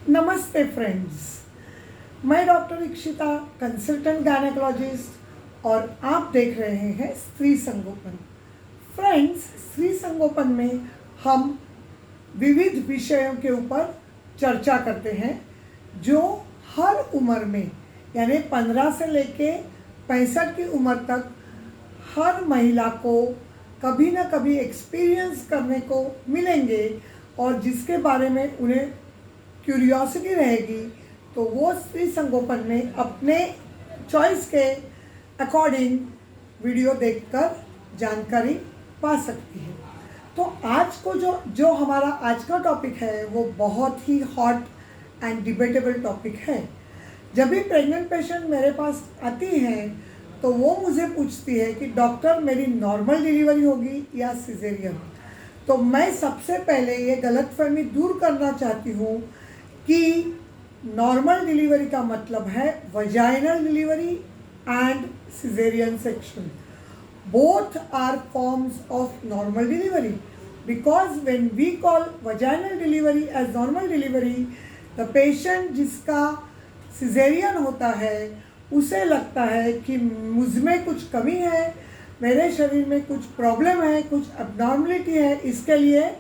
नमस्ते फ्रेंड्स, मैं doctor Ikshita, consultant gynaecologist और आप देख रहे हैं स्त्री संगोपन। फ्रेंड्स, स्त्री संगोपन में हम विविध विषयों के ऊपर चर्चा करते हैं जो हर उम्र में यानी 15 से लेके 65 की उम्र तक हर महिला को कभी ना कभी एक्सपीरियंस करने को मिलेंगे और जिसके बारे में उन्हें क्यूरियोसिटी रहेगी तो वो स्त्री संगोपन में अपने चॉइस के अकॉर्डिंग वीडियो देखकर जानकारी पा सकती है। तो आज को जो हमारा आज का टॉपिक है वो बहुत ही हॉट एंड डिबेटेबल टॉपिक है। जब भी प्रेग्नेंट पेशेंट मेरे पास आती हैं तो वो मुझे पूछती है कि डॉक्टर मेरी नॉर्मल डिलीवरी होगी या सिजेरियन। तो मैं सबसे पहले ये गलतफहमी दूर करना चाहती हूँ कि नॉर्मल डिलीवरी का मतलब है vaginal delivery and caesarean section. Both are forms of normal delivery because when we call vaginal delivery as normal delivery, the patient जिसका सिजेरियन होता है उसे लगता है कि मुझ में कुछ कमी है, मेरे शरीर में कुछ प्रॉब्लम है, कुछ अबनॉर्मलिटी है, इसके लिए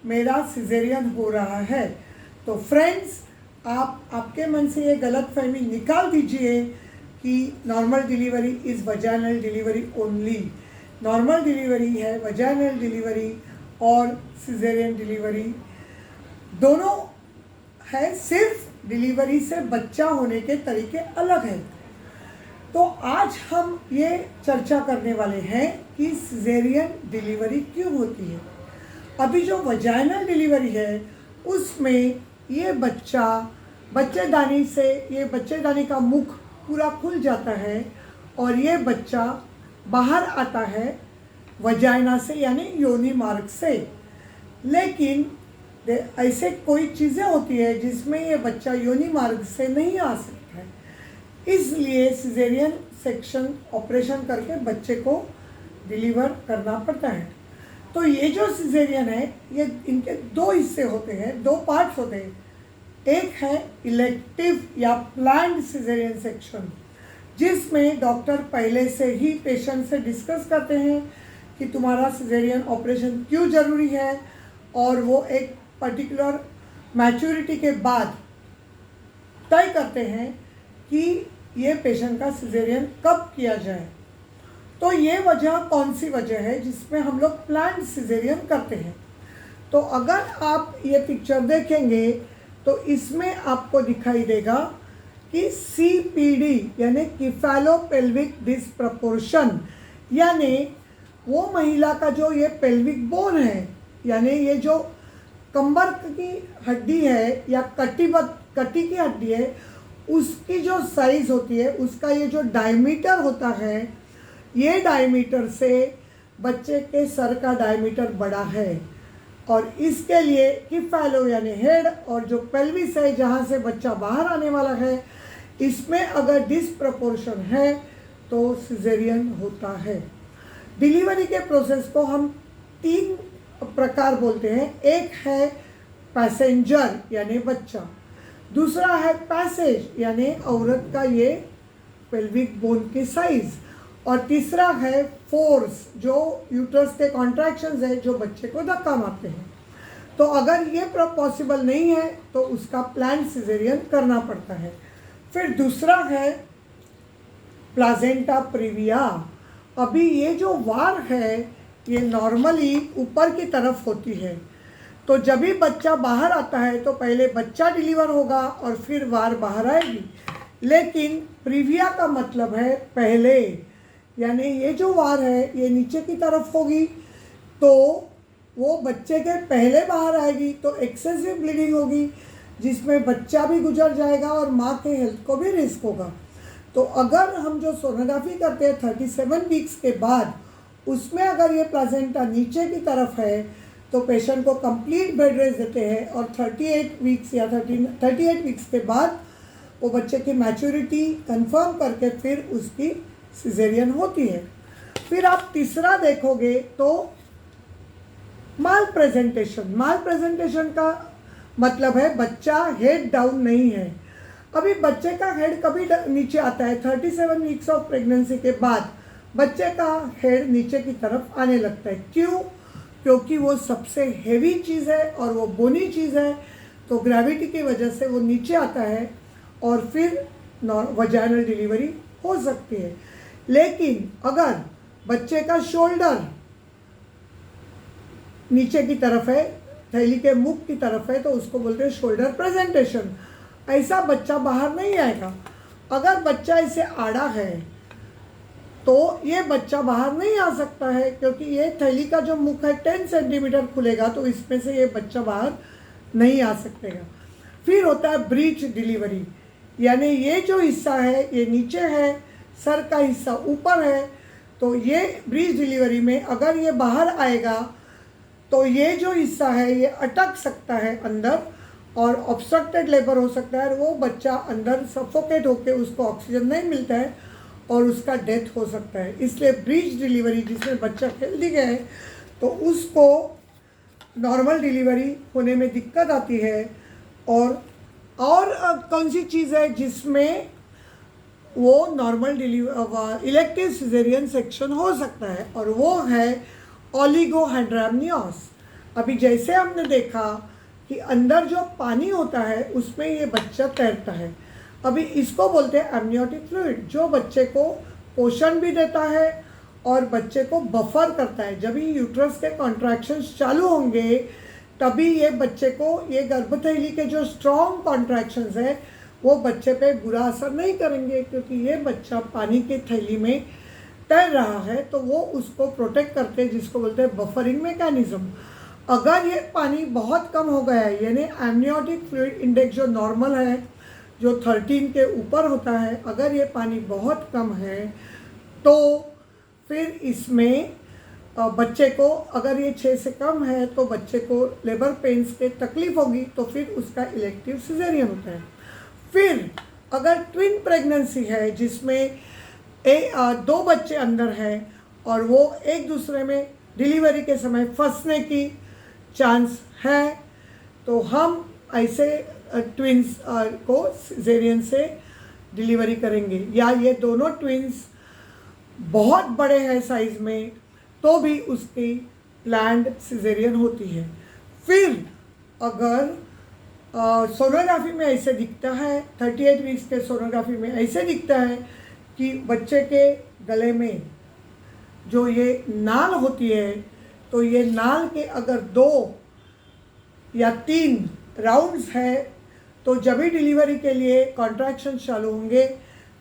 मेरा सिजेरियन हो रहा है। तो फ्रेंड्स, आपके मन से ये गलतफहमी निकाल दीजिए कि normal delivery is vaginal delivery only. Normal delivery है वजाइनल डिलीवरी और सिजेरियन डिलीवरी दोनों है, सिर्फ डिलीवरी से बच्चा होने के तरीके अलग हैं। तो आज हम ये चर्चा करने वाले हैं कि सिजेरियन डिलीवरी क्यों होती है। अभी जो वजाइनल डिलीवरी है उसमें ये बच्चेदानी का मुख पूरा खुल जाता है और ये बच्चा बाहर आता है वजाइना से यानी योनि मार्ग से। लेकिन ऐसे कोई चीज़ें होती है जिसमें ये बच्चा योनि मार्ग से नहीं आ सकता है, इसलिए सिजेरियन सेक्शन ऑपरेशन करके बच्चे को डिलीवर करना पड़ता है। तो ये जो सिजेरियन है ये इनके दो हिस्से होते हैं, दो पार्ट्स होते हैं। एक है इलेक्टिव या प्लान्ड सिजेरियन सेक्शन जिसमें डॉक्टर पहले से ही पेशेंट से डिस्कस करते हैं कि तुम्हारा सिजेरियन ऑपरेशन क्यों ज़रूरी है और वो एक पर्टिकुलर मैच्योरिटी के बाद तय करते हैं कि ये पेशेंट का सिजेरियन कब किया जाए। तो ये वजह कौन सी वजह है जिसमें हम लोग प्लान्ड सिजेरियन करते हैं। तो अगर आप ये पिक्चर देखेंगे तो इसमें आपको दिखाई देगा कि CPD यानी कीफेलोपेल्विक डिस्प्रपोर्शन, यानी वो महिला का जो ये पेल्विक बोन है यानी ये जो कमर की हड्डी है या कटी की हड्डी है, उसकी जो साइज़ होती है, उसका ये जो डायमीटर होता है, ये डायमीटर से बच्चे के सर का डायमीटर बड़ा है और इसके लिए कीफेलो यानी हेड और जो पेल्विस है जहाँ से बच्चा बाहर आने वाला है, इसमें अगर डिसप्रपोर्शन है तो सिजेरियन होता है। डिलीवरी के प्रोसेस को हम 3 प्रकार बोलते हैं। एक है पैसेंजर यानी बच्चा, दूसरा है पैसेज यानी औरत का ये पेल्विक बोन की साइज़, और तीसरा है फोर्स जो यूट्रस के कॉन्ट्रैक्शंस है जो बच्चे को धक्का मारते हैं। तो अगर ये पॉसिबल नहीं है तो उसका प्लान्ड सिजेरियन करना पड़ता है। फिर दूसरा है प्लाजेंटा प्रीविया। अभी ये जो वार है ये नॉर्मली ऊपर की तरफ होती है, तो जब भी बच्चा बाहर आता है तो पहले बच्चा डिलीवर होगा और फिर वार बाहर आएगी। लेकिन प्रीविया का मतलब है पहले, यानी ये जो वार है ये नीचे की तरफ होगी तो वो बच्चे के पहले बाहर आएगी, तो एक्सेसिव ब्लीडिंग होगी जिसमें बच्चा भी गुजर जाएगा और माँ के हेल्थ को भी रिस्क होगा। तो अगर हम जो सोनोग्राफी करते हैं 37 वीक्स के बाद, उसमें अगर ये प्लाजेंटा नीचे की तरफ है तो पेशेंट को कंप्लीट बेड रेस्ट देते हैं और 38 वीक्स के बाद वो बच्चे की मैच्योरिटी कंफर्म करके फिर उसकी सिजेरियन होती है। फिर आप तीसरा देखोगे तो माल प्रेजेंटेशन का मतलब है बच्चा हेड डाउन नहीं है। अभी बच्चे का हेड कभी नीचे आता है, 37 वीक्स ऑफ प्रेगनेंसी के बाद बच्चे का हेड नीचे की तरफ आने लगता है। क्यों? क्योंकि वो सबसे हेवी चीज़ है और वो बोनी चीज़ है, तो ग्रेविटी की वजह से वो नीचे आता है और फिर वजाइनल डिलीवरी हो सकती है। लेकिन अगर बच्चे का शोल्डर नीचे की तरफ है, थैली के मुख की तरफ है, तो उसको बोलते हैं शोल्डर प्रेजेंटेशन। ऐसा बच्चा बाहर नहीं आएगा। अगर बच्चा इसे आड़ा है तो ये बच्चा बाहर नहीं आ सकता है, क्योंकि ये थैली का जो मुख है 10 सेंटीमीटर खुलेगा, तो इसमें से ये बच्चा बाहर नहीं आ सकेगा। फिर होता है ब्रीच डिलीवरी, यानी ये जो हिस्सा है ये नीचे है, सर का हिस्सा ऊपर है, तो ये ब्रीच डिलीवरी में अगर ये बाहर आएगा तो ये जो हिस्सा है ये अटक सकता है अंदर और ऑब्स्ट्रक्टेड लेबर हो सकता है, और वो बच्चा अंदर सफोकेट होकर उसको ऑक्सीजन नहीं मिलता है और उसका डेथ हो सकता है। इसलिए ब्रीच डिलीवरी जिसमें बच्चा हेल्दी है तो उसको नॉर्मल डिलीवरी होने में दिक्कत आती है। और कौन सी चीज़ है जिसमें वो नॉर्मल इलेक्टिव सिजेरियन सेक्शन हो सकता है, और वो है ओलिगोहेंड्रामनियोस। अभी जैसे हमने देखा कि अंदर जो पानी होता है उसमें ये बच्चा तैरता है। अभी इसको बोलते हैं एमनियोटिक फ्लूइड, जो बच्चे को पोषण भी देता है और बच्चे को बफर करता है। जब ही यूट्रस के कॉन्ट्रैक्शंस चालू होंगे तभी ये बच्चे को, ये गर्भथैली के जो स्ट्रॉन्ग कॉन्ट्रैक्शंस है वो बच्चे पे बुरा असर नहीं करेंगे, क्योंकि ये बच्चा पानी के थैली में तैर रहा है, तो वो उसको प्रोटेक्ट करते हैं, जिसको बोलते हैं बफरिंग मैकेनिज्म। अगर ये पानी बहुत कम हो गया है, यानी एमनियोटिक फ्लूइड इंडेक्स जो नॉर्मल है, जो 13 के ऊपर होता है, अगर ये पानी बहुत कम है तो फिर इसमें बच्चे को, अगर ये 6 से कम है तो बच्चे को लेबर पेन्स के तकलीफ होगी, तो फिर उसका इलेक्टिव सिजेरियन होता है। फिर अगर ट्विन प्रेगनेंसी है जिसमें 2 बच्चे अंदर हैं और वो एक दूसरे में डिलीवरी के समय फंसने की चांस है, तो हम ऐसे ट्विन्स को सिजेरियन से डिलीवरी करेंगे। या ये दोनों ट्विन्स बहुत बड़े हैं साइज़ में तो भी उसकी प्लान्ड सिजेरियन होती है। फिर अगर सोनोग्राफी में ऐसे दिखता है, 38 वीक्स के सोनोग्राफी में ऐसे दिखता है कि बच्चे के गले में जो ये नाल होती है, तो ये नाल के अगर 2 या 3 राउंड्स है, तो जब भी डिलीवरी के लिए कॉन्ट्रैक्शन चालू होंगे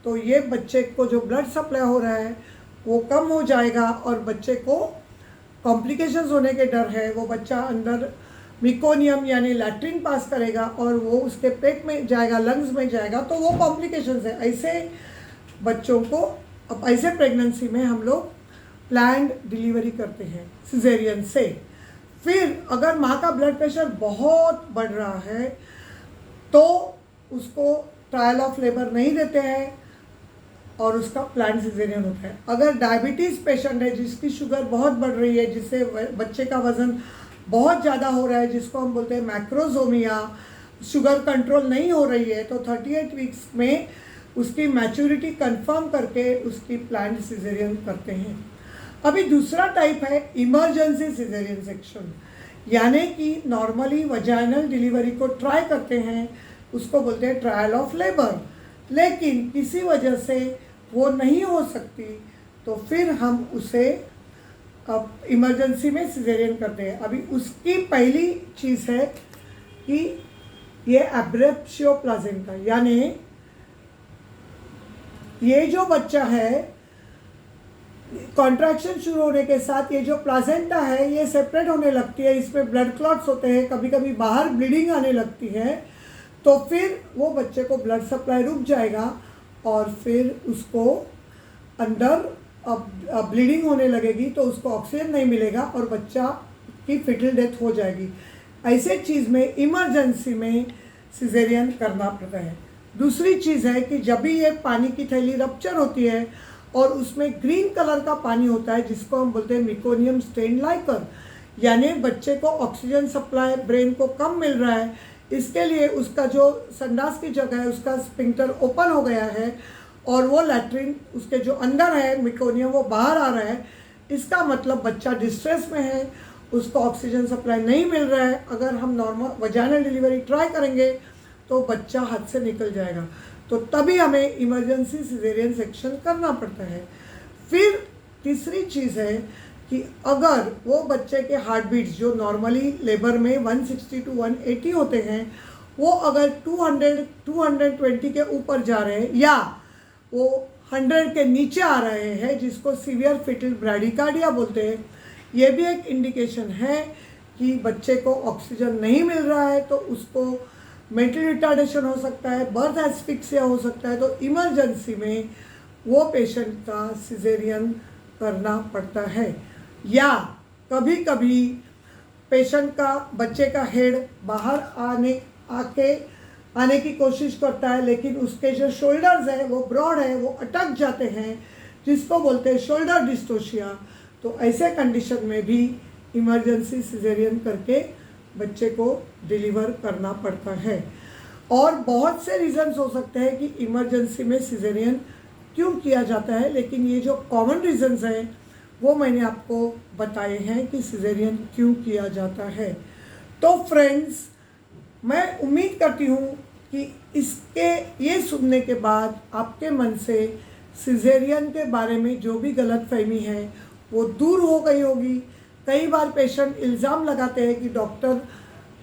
तो ये बच्चे को जो ब्लड सप्लाई हो रहा है वो कम हो जाएगा और बच्चे को कॉम्प्लिकेशंस होने के डर है। वो बच्चा अंदर मिकोनियम यानी लैट्रिन पास करेगा और वो उसके पेट में जाएगा, लंग्स में जाएगा, तो वो कॉम्प्लिकेशंस है। ऐसे बच्चों को, अब ऐसे प्रेगनेंसी में हम लोग प्लान्ड डिलीवरी करते हैं सिजेरियन से। फिर अगर माँ का ब्लड प्रेशर बहुत बढ़ रहा है तो उसको ट्रायल ऑफ लेबर नहीं देते हैं और उसका प्लान्ड सिजेरियन होता है। अगर डायबिटीज़ पेशेंट है जिसकी शुगर बहुत बढ़ रही है, जिससे बच्चे का वज़न बहुत ज़्यादा हो रहा है, जिसको हम बोलते हैं मैक्रोजोमिया, शुगर कंट्रोल नहीं हो रही है, तो 38 वीक्स में उसकी मैच्योरिटी कंफर्म करके उसकी प्लान्ड सिजेरियन करते हैं। अभी दूसरा टाइप है इमरजेंसी सिजेरियन सेक्शन, यानी कि नॉर्मली वजाइनल डिलीवरी को ट्राई करते हैं, उसको बोलते हैं ट्रायल ऑफ लेबर, लेकिन किसी वजह से वो नहीं हो सकती, तो फिर हम उसे इमरजेंसी में सिजेरियन करते हैं। अभी उसकी पहली चीज़ है कि ये एब्रेप्शियो प्लाजेंटा, यानी ये जो बच्चा है कॉन्ट्रैक्शन शुरू होने के साथ ये जो प्लाजेंटा है ये सेपरेट होने लगती है, इसमें ब्लड क्लॉट्स होते हैं, कभी कभी बाहर ब्लीडिंग आने लगती है, तो फिर वो बच्चे को ब्लड सप्लाई रुक जाएगा और फिर उसको अंदर ब्लीडिंग होने लगेगी, तो उसको ऑक्सीजन नहीं मिलेगा और बच्चा की फिटल डेथ हो जाएगी। ऐसे चीज़ में इमरजेंसी में सिजेरियन करना पड़ता है। दूसरी चीज़ है कि जब भी ये पानी की थैली रप्चर होती है और उसमें ग्रीन कलर का पानी होता है जिसको हम बोलते हैं मिकोनियम स्टेन लाइकर, यानी बच्चे को ऑक्सीजन सप्लाई ब्रेन को कम मिल रहा है, इसके लिए उसका जो संडास की जगह है उसका स्पिंक्टर ओपन हो गया है और वो लैट्रिन उसके जो अंदर है मिकोनियम वो बाहर आ रहा है, इसका मतलब बच्चा डिस्ट्रेस में है, उसको ऑक्सीजन सप्लाई नहीं मिल रहा है। अगर हम नॉर्मल वजाइनल डिलीवरी ट्राई करेंगे तो बच्चा हाथ से निकल जाएगा, तो तभी हमें इमरजेंसी सिजेरियन सेक्शन करना पड़ता है। फिर तीसरी चीज़ है कि अगर वो बच्चे के हार्ट बीट्स जो नॉर्मली लेबर में 160 to 180 होते हैं, वो अगर 220 के ऊपर जा रहे हैं या वो 100 के नीचे आ रहे हैं, जिसको सीवियर फिटल ब्रैडिकार्डिया बोलते हैं, ये भी एक इंडिकेशन है कि बच्चे को ऑक्सीजन नहीं मिल रहा है, तो उसको मेंटल रिटार्डेशन हो सकता है, बर्थ एस्फिक्सिया हो सकता है। तो इमरजेंसी में वो पेशेंट का सिजेरियन करना पड़ता है। या कभी कभी पेशेंट का बच्चे का हेड बाहर आने की कोशिश करता है, लेकिन उसके जो शोल्डर्स है वो ब्रॉड है, वो अटक जाते हैं, जिसको बोलते हैं शोल्डर डिस्टोशिया। तो ऐसे कंडीशन में भी इमरजेंसी सिजेरियन करके बच्चे को डिलीवर करना पड़ता है। और बहुत से रीज़न्स हो सकते हैं कि इमरजेंसी में सिजेरियन क्यों किया जाता है, लेकिन ये जो कॉमन रीज़न्स हैं वो मैंने आपको बताए हैं कि सिजेरियन क्यों किया जाता है। तो फ्रेंड्स, मैं उम्मीद करती हूँ कि इसके ये सुनने के बाद आपके मन से सिजेरियन के बारे में जो भी गलतफहमी है वो दूर हो गई होगी। कई बार पेशेंट इल्ज़ाम लगाते हैं कि डॉक्टर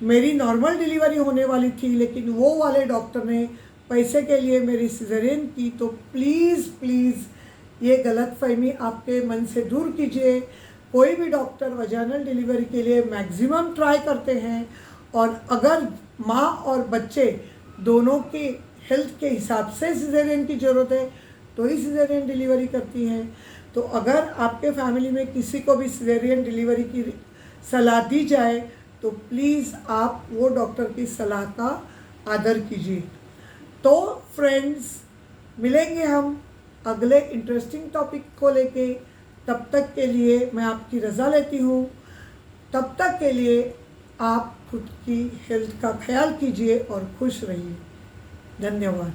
मेरी नॉर्मल डिलीवरी होने वाली थी, लेकिन वो वाले डॉक्टर ने पैसे के लिए मेरी सिजेरियन की। तो प्लीज़ ये गलतफहमी आपके मन से दूर कीजिए। कोई भी डॉक्टर वजाइनल डिलीवरी के लिए मैक्सिमम ट्राई करते हैं, और अगर माँ और बच्चे दोनों के हेल्थ के हिसाब से सिजेरियन की ज़रूरत है तो ही सिजेरियन डिलीवरी करती हैं। तो अगर आपके फैमिली में किसी को भी सिजेरियन डिलीवरी की सलाह दी जाए तो प्लीज़ आप वो डॉक्टर की सलाह का आदर कीजिए। तो फ्रेंड्स, मिलेंगे हम अगले इंटरेस्टिंग टॉपिक को लेके। तब तक के लिए मैं आपकी रज़ा लेती हूँ। तब तक के लिए आप खुद की हेल्थ का ख्याल कीजिए और खुश रहिए। धन्यवाद।